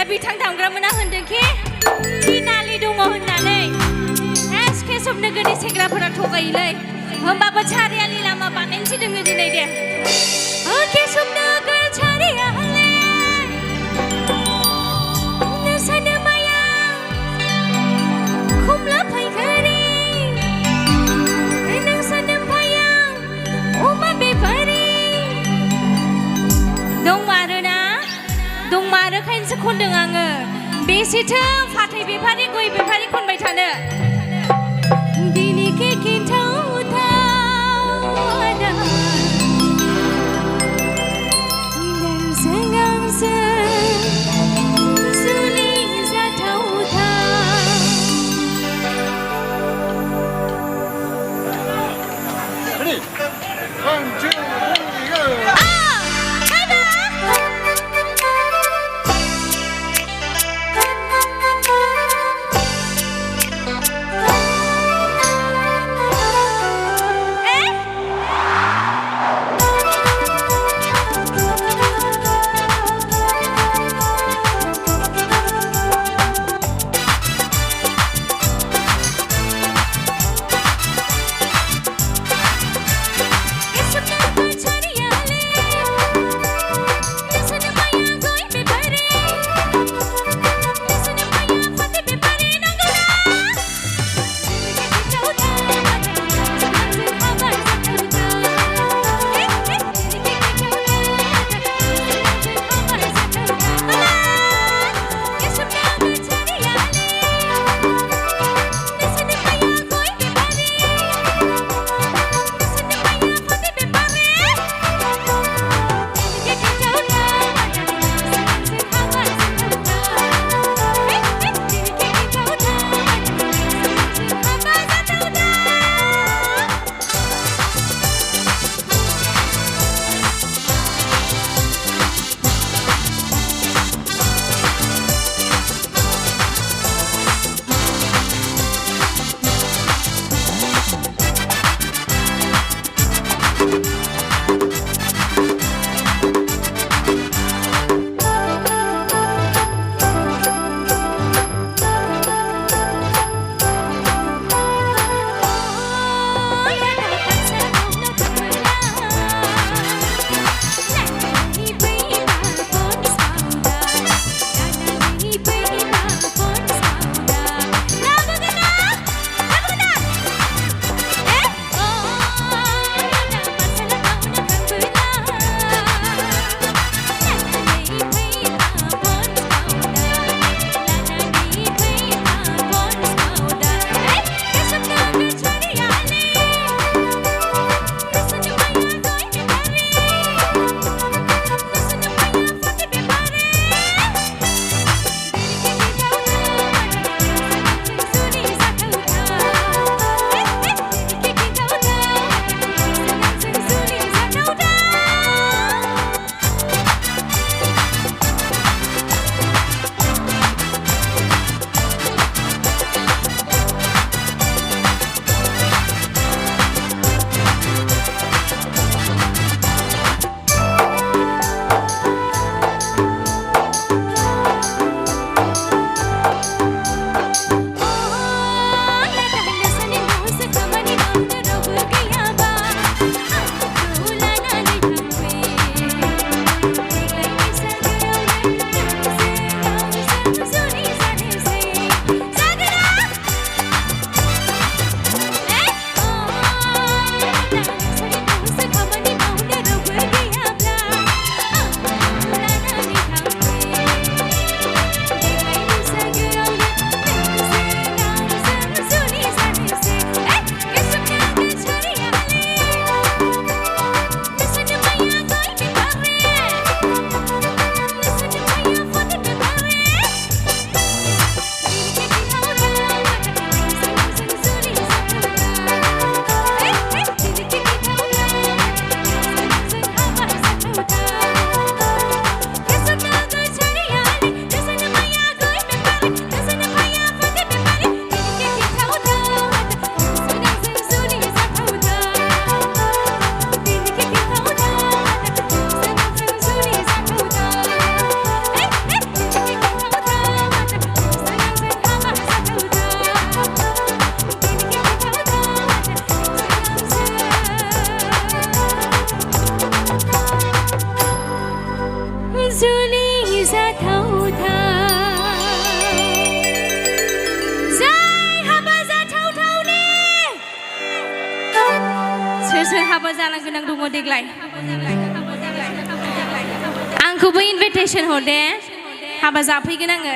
दा बिथां दामग्रामोना होनदोंखि थिनालि दङ होननानै केशब नोगोरनि सेंग्राफोरा थगायोलै होमबाबो सारियालि लामा बानायनोसै दोङो दिनै दे केशब नोगोर सारियालि नोंसानो माया खमला फायखारि नोंसानो माया अमा बेफारि दंमारोना दंमारोखायनोसो खनदों आङो बेसेथो फाथै बेफारि गय बेफारि खनबाय थानो दिनैके खिन्थावथाव आदा नोंजों आंजों जुलि जाथावथाव Ready? 1, 2, 3, go! हाबा जानो गोनां दङ देग्लाय आंखौबो इनभाइटेसन हरदे हाबा जाफैगोन आङो